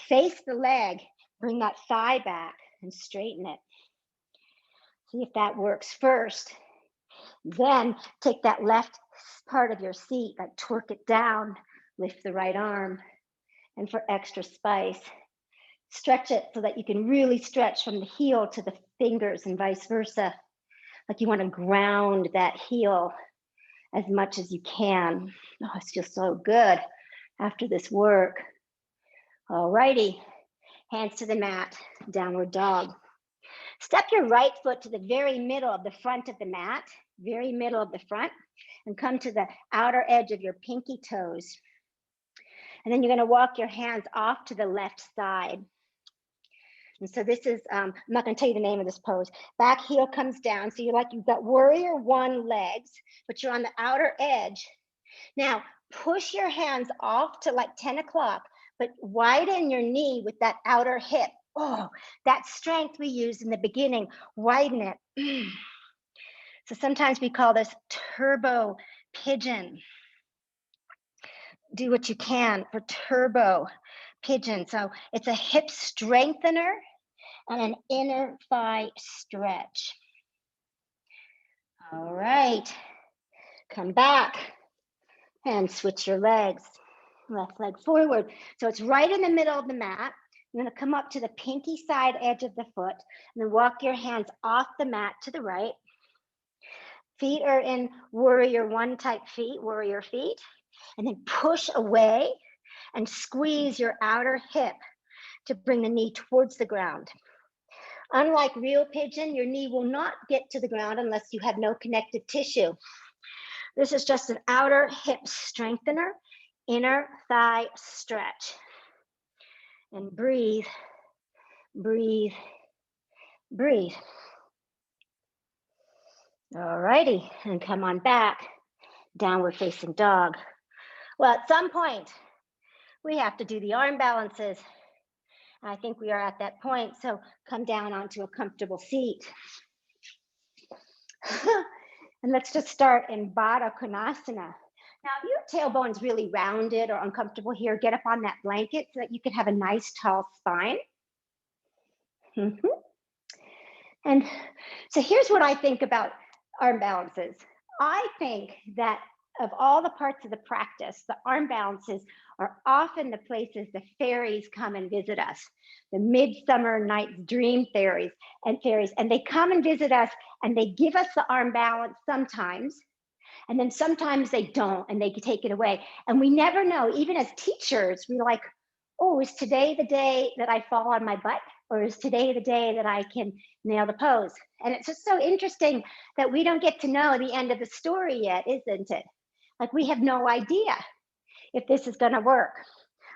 Face the leg, Bring that thigh back and straighten it. See if that works first. Then take that left part of your seat, like twerk it down, lift the right arm. And for extra spice, stretch it so that you can really stretch from the heel to the fingers and vice versa. Like you want to ground that heel as much as you can. Oh, it feels so good after this work. All righty, hands to the mat, downward dog. Step your right foot to the very middle of the front of the mat, very middle of the front, and come to the outer edge of your pinky toes. And then you're going to walk your hands off to the left side. And so this is, I'm not going to tell you the name of this pose. Back heel comes down. So you've got warrior one legs, but you're on the outer edge. Now, push your hands off to like 10 o'clock, but widen your knee with that outer hip. Oh, that strength we used in the beginning, widen it. So sometimes we call this turbo pigeon. Do what you can for turbo pigeon. So it's a hip strengthener and an inner thigh stretch. All right, come back and switch your legs. Left leg forward. So it's right in the middle of the mat. You're going to come up to the pinky side edge of the foot and then walk your hands off the mat to the right. Feet are in warrior one type feet, warrior feet. And then push away and squeeze your outer hip to bring the knee towards the ground. Unlike real pigeon, your knee will not get to the ground unless you have no connective tissue. This is just an outer hip strengthener, inner thigh stretch. And breathe, breathe, breathe. All righty, and come on back, downward facing dog. Well, at some point, we have to do the arm balances. I think we are at that point, so come down onto a comfortable seat. And let's just start in Bada Konasana. Now, if your tailbone's really rounded or uncomfortable here, get up on that blanket so that you can have a nice tall spine. And so here's what I think about arm balances. I think that of all the parts of the practice, the arm balances are often the places the fairies come and visit us, the Midsummer Night's Dream fairies, and they come and visit us and they give us the arm balance sometimes, and then sometimes they don't and they take it away. And we never know, even as teachers, we're like, oh, is today the day that I fall on my butt? Or is today the day that I can nail the pose? And it's just so interesting that we don't get to know the end of the story yet, isn't it? Like we have no idea if this is gonna work.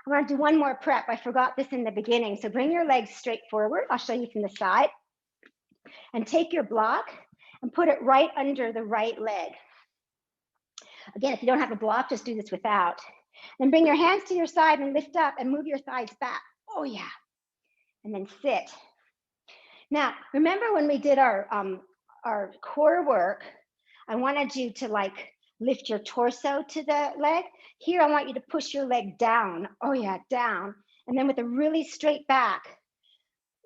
I'm gonna do one more prep. I forgot this in the beginning. So bring your legs straight forward. I'll show you from the side. And take your block and put it right under the right leg. Again, if you don't have a block, just do this without. Then bring your hands to your side and lift up and move your thighs back. Oh yeah. And then sit. Now, remember when we did our core work, I wanted you to like lift your torso to the leg. Here, I want you to push your leg down. Oh yeah, down. And then with a really straight back,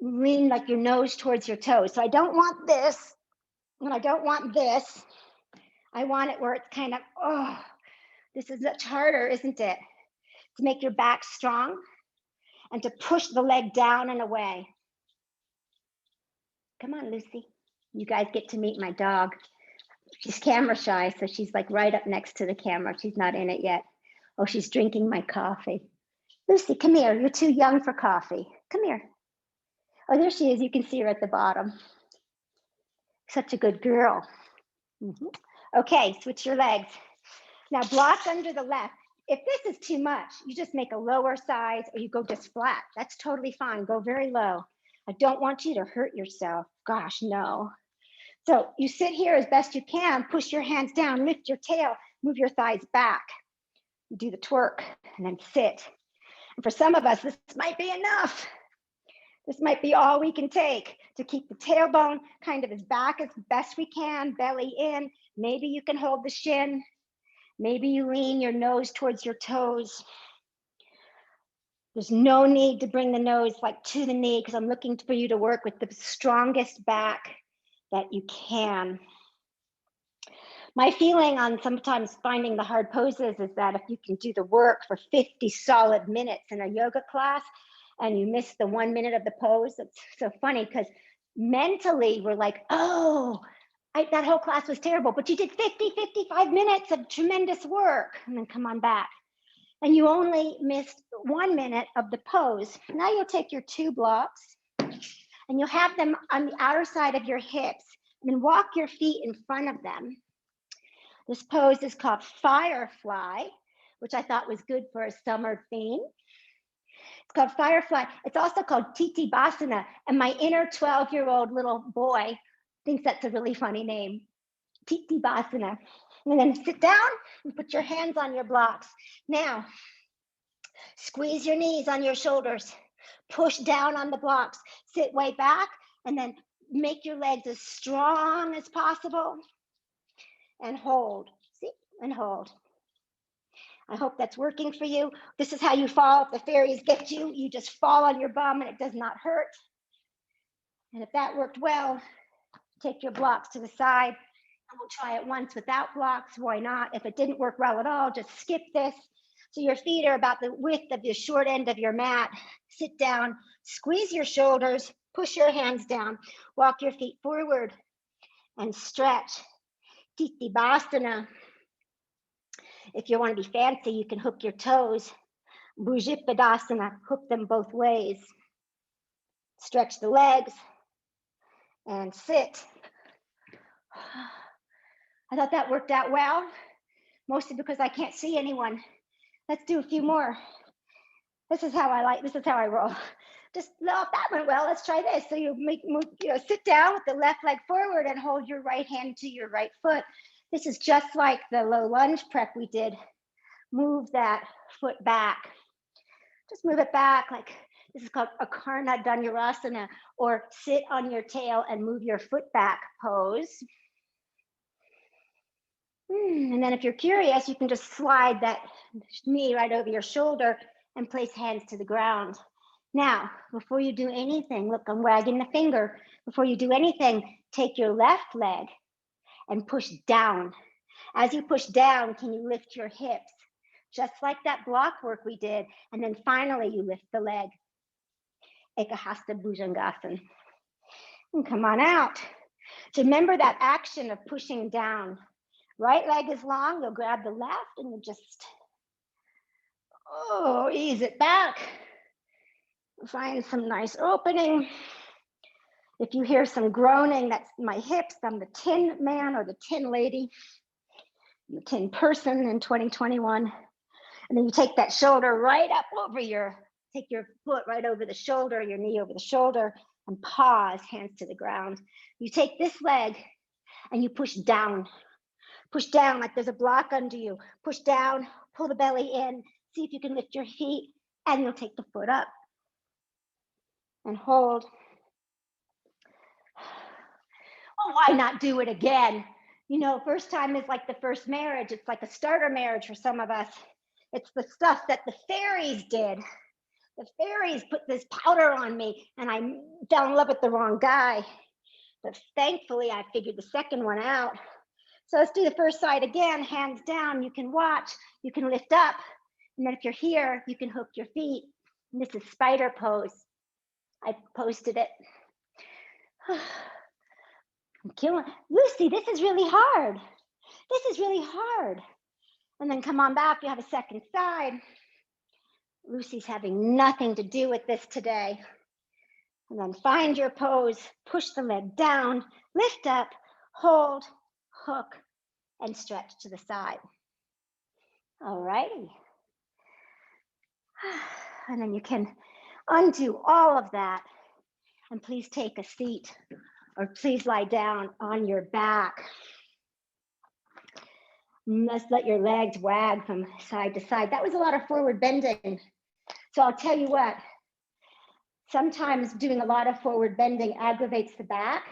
lean like your nose towards your toes. So I don't want this, and I don't want this. I want it where it's kind of, oh, this is much harder, isn't it? To make your back strong and to push the leg down and away. Come on, Lucy. You guys get to meet my dog. She's camera shy, so she's like right up next to the camera. She's not in it yet. Oh, she's drinking my coffee. Lucy, come here. You're too young for coffee. Come here. Oh, there she is. You can see her at the bottom. Such a good girl. Okay, switch your legs. Now block under the left. If this is too much, you just make a lower size or you go just flat. That's totally fine. Go very low. I don't want you to hurt yourself. Gosh, no. So you sit here as best you can, push your hands down, lift your tail, move your thighs back. You do the twerk and then sit. And for some of us, this might be enough. This might be all we can take to keep the tailbone kind of as back as best we can, belly in. Maybe you can hold the shin. Maybe you lean your nose towards your toes. There's no need to bring the nose like to the knee because I'm looking for you to work with the strongest back that you can. My feeling on sometimes finding the hard poses is that if you can do the work for 50 solid minutes in a yoga class and you miss the 1 minute of the pose, it's so funny because mentally we're like, oh, that whole class was terrible, but you did 50, 55 minutes of tremendous work, and then come on back. And you only missed 1 minute of the pose. Now you'll take your 2 blocks and you'll have them on the outer side of your hips and then walk your feet in front of them. This pose is called Firefly, which I thought was good for a summer theme. It's called Firefly. It's also called Titibasana. And my inner 12-year-old little boy thinks that's a really funny name, Titibasana. And then sit down and put your hands on your blocks. Now, squeeze your knees on your shoulders. Push down on the blocks. Sit way back and then make your legs as strong as possible. And hold, see, and hold. I hope that's working for you. This is how you fall. If the fairies get you, you just fall on your bum and it does not hurt. And if that worked well, take your blocks to the side and we'll try it once without blocks. Why not? If it didn't work well at all, just skip this. So your feet are about the width of the short end of your mat. Sit down, squeeze your shoulders, push your hands down, walk your feet forward and stretch. Titibasana. If you want to be fancy, you can hook your toes. Bhujipadasana, hook them both ways. Stretch the legs and sit. I thought that worked out well, mostly because I can't see anyone. Let's do a few more. This is how I roll. Just, no, if that went well, let's try this. So you sit down with the left leg forward and hold your right hand to your right foot. This is just like the low lunge prep we did. Move that foot back. Just move it back. Like this is called Akarna Dhanurasana, or sit on your tail and move your foot back pose. And then if you're curious, you can just slide that knee right over your shoulder and place hands to the ground. Now, before you do anything, look, I'm wagging the finger. Before you do anything, take your left leg and push down. As you push down, can you lift your hips? Just like that block work we did. And then finally, you lift the leg. Ekahasta Bhujangasana. And come on out. So remember that action of pushing down. Right leg is long, you'll grab the left and you just, ease it back. Find some nice opening. If you hear some groaning, that's my hips. I'm the tin man or the tin lady, the tin person in 2021. And then you take that shoulder right up over take your foot right over the shoulder, your knee over the shoulder, and pause, hands to the ground. You take this leg and you push down. Push down like there's a block under you. Push down, pull the belly in, see if you can lift your feet, and you'll take the foot up. And hold. Oh, why not do it again? You know, first time is like the first marriage. It's like a starter marriage for some of us. It's the stuff that the fairies did. The fairies put this powder on me and I fell in love with the wrong guy. But thankfully, I figured the second one out. So let's do the first side again, hands down. You can watch, you can lift up. And then if you're here, you can hook your feet. And this is spider pose. I posted it. I'm killing. Lucy, this is really hard. This is really hard. And then come on back, you have a second side. Lucy's having nothing to do with this today. And then find your pose, push the leg down, lift up, hold, hook, and stretch to the side. All righty. And then you can undo all of that. And please take a seat or please lie down on your back. And let's let your legs wag from side to side. That was a lot of forward bending. So I'll tell you what, sometimes doing a lot of forward bending aggravates the back.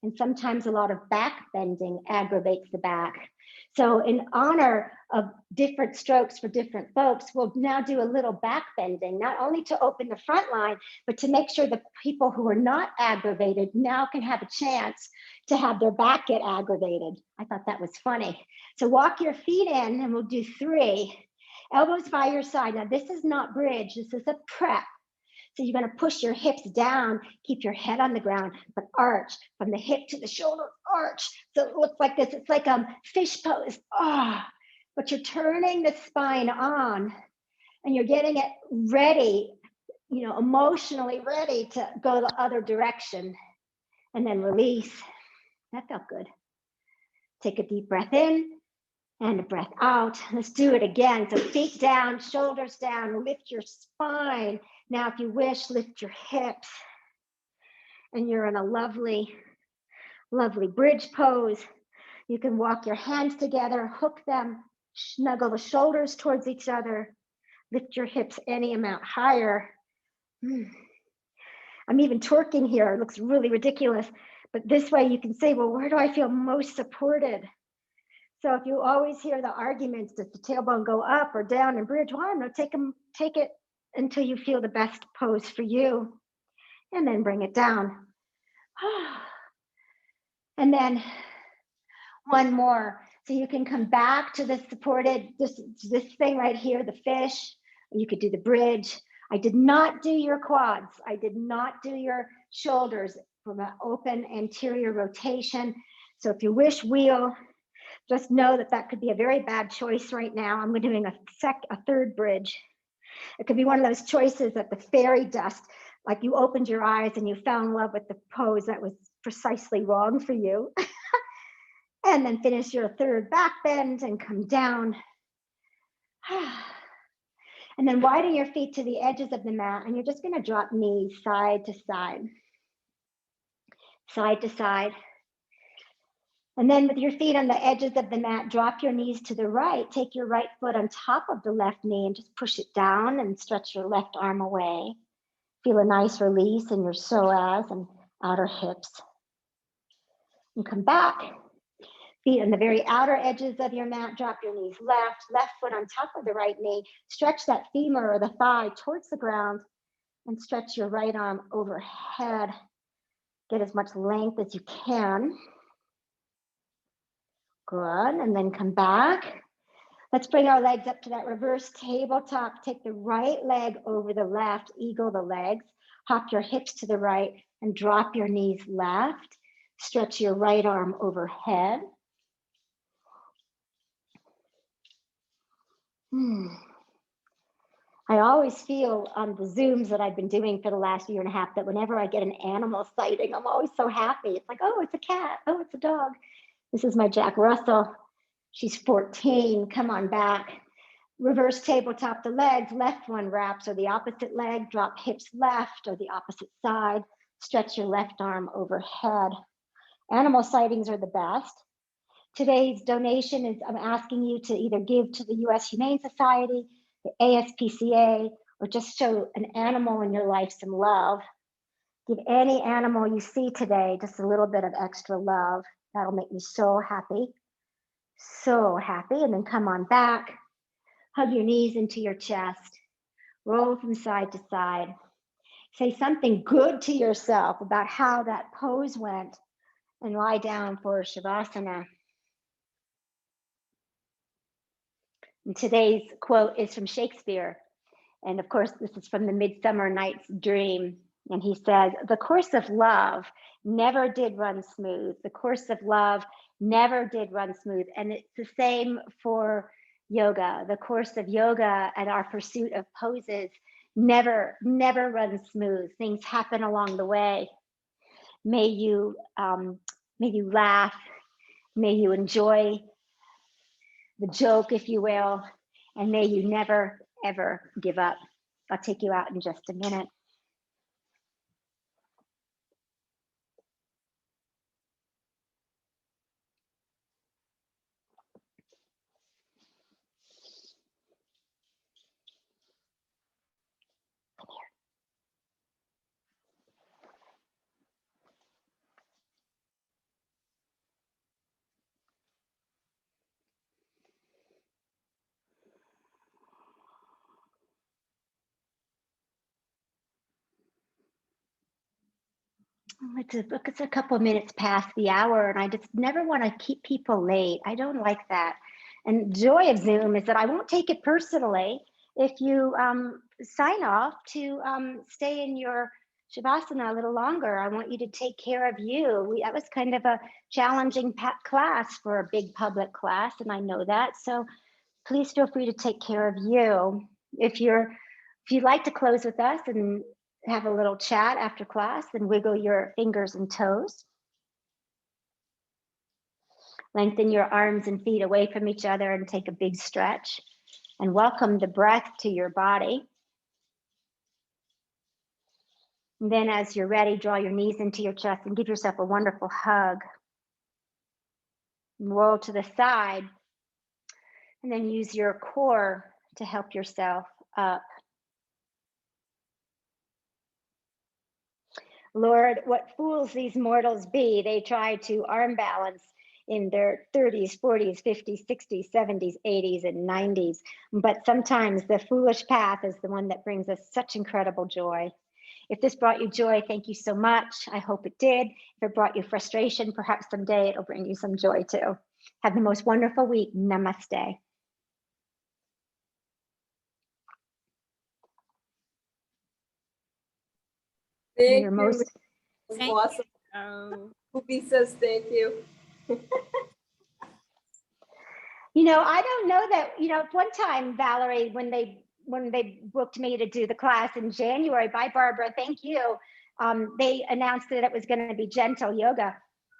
And sometimes a lot of back bending aggravates the back. So in honor of different strokes for different folks, we'll now do a little back bending, not only to open the front line, but to make sure the people who are not aggravated now can have a chance to have their back get aggravated. I thought that was funny. So walk your feet in and we'll do 3. Elbows by your side. Now this is not bridge, this is a prep. So you're gonna push your hips down, keep your head on the ground, but arch from the hip to the shoulder, arch. So it looks like this, it's like a fish pose. But you're turning the spine on and you're getting it ready, emotionally ready to go the other direction. And then release. That felt good. Take a deep breath in and a breath out. Let's do it again. So feet down, shoulders down, lift your spine. Now, if you wish, lift your hips. And you're in a lovely, lovely bridge pose. You can walk your hands together, hook them, snuggle the shoulders towards each other, lift your hips any amount higher. I'm even twerking here. It looks really ridiculous. But this way you can say, well, where do I feel most supported? So if you always hear the arguments, does the tailbone go up or down in bridge? Well, no, take it until you feel the best pose for you. And then bring it down. And then one more. So you can come back to the supported, this thing right here, the fish. You could do the bridge. I did not do your quads. I did not do your shoulders from an open anterior rotation. So if you wish, wheel. Just know that that could be a very bad choice right now. I'm doing a third bridge. It could be one of those choices that the fairy dust, like you opened your eyes and you fell in love with the pose that was precisely wrong for you. And then finish your third back bend and come down. And then widen your feet to the edges of the mat and you're just gonna drop knees side to side. Side to side. And then with your feet on the edges of the mat, drop your knees to the right. Take your right foot on top of the left knee and just push it down and stretch your left arm away. Feel a nice release in your psoas and outer hips. And come back. Feet on the very outer edges of your mat, drop your knees left foot on top of the right knee. Stretch that femur or the thigh towards the ground and stretch your right arm overhead. Get as much length as you can. Good, and then come back. Let's bring our legs up to that reverse tabletop. Take the right leg over the left, eagle the legs. Hop your hips to the right and drop your knees left. Stretch your right arm overhead. I always feel on the Zooms that I've been doing for the last year and a half that whenever I get an animal sighting, I'm always so happy. It's like, oh, it's a cat. Oh, it's a dog. This is my Jack Russell. She's 14. Come on back. Reverse tabletop the legs. Left one wraps or the opposite leg. Drop hips left or the opposite side. Stretch your left arm overhead. Animal sightings are the best. Today's donation is I'm asking you to either give to the U.S. Humane Society, the ASPCA, or just show an animal in your life some love. Give any animal you see today just a little bit of extra love. That'll make me so happy. So happy. And then come on back. Hug your knees into your chest. Roll from side to side. Say something good to yourself about how that pose went and lie down for Shavasana. And today's quote is from Shakespeare. And of course, this is from the Midsummer Night's Dream. And he says, the course of love never did run smooth. The course of love never did run smooth. And it's the same for yoga. The course of yoga and our pursuit of poses never runs smooth. Things happen along the way. May you laugh. May you enjoy the joke, if you will. And may you never, ever give up. I'll take you out in just a minute. It's a couple of minutes past the hour, and I just never want to keep people late. I don't like that. And joy of Zoom is that I won't take it personally if you sign off to stay in your Shavasana a little longer. I want you to take care of you. That was kind of a challenging class for a big public class, and I know that. So please feel free to take care of you. If you'd like to close with us and have a little chat after class, then wiggle your fingers and toes. Lengthen your arms and feet away from each other and take a big stretch. And welcome the breath to your body. And then as you're ready, draw your knees into your chest and give yourself a wonderful hug. And roll to the side. And then use your core to help yourself up. Lord, what fools these mortals be. They try to arm balance in their 30s, 40s, 50s, 60s, 70s, 80s, and 90s. But sometimes the foolish path is the one that brings us such incredible joy. If this brought you joy, thank you so much. I hope it did. If it brought you frustration, perhaps someday it'll bring you some joy too. Have the most wonderful week. Namaste. Thank Your you. most Awesome. Poopy says thank you. You know, I don't know that, one time, Valerie, when they booked me to do the class in January, bye Barbara, thank you. They announced that it was going to be gentle yoga.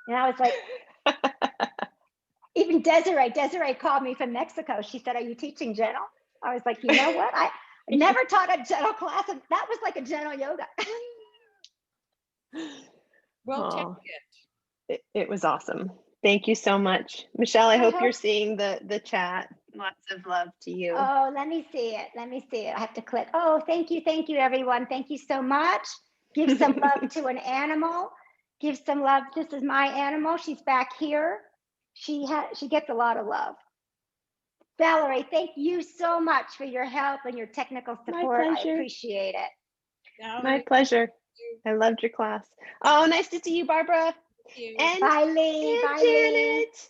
And I was like, even Desiree called me from Mexico. She said, are you teaching gentle? I was like, you know what? I never taught a gentle class, and that was like a gentle yoga. Well, It was awesome. Thank you so much. Michelle, I hope you're seeing the chat. Lots of love to you. Oh, let me see it. I have to click. Oh, thank you, everyone. Thank you so much. Give some love to an animal. Give some love. This is my animal. She's back here. She gets a lot of love. Valerie, thank you so much for your help and your technical support. I appreciate it. My pleasure. I loved your class. Oh, nice to see you, Barbara. thank you. And bye, Lee. Janet.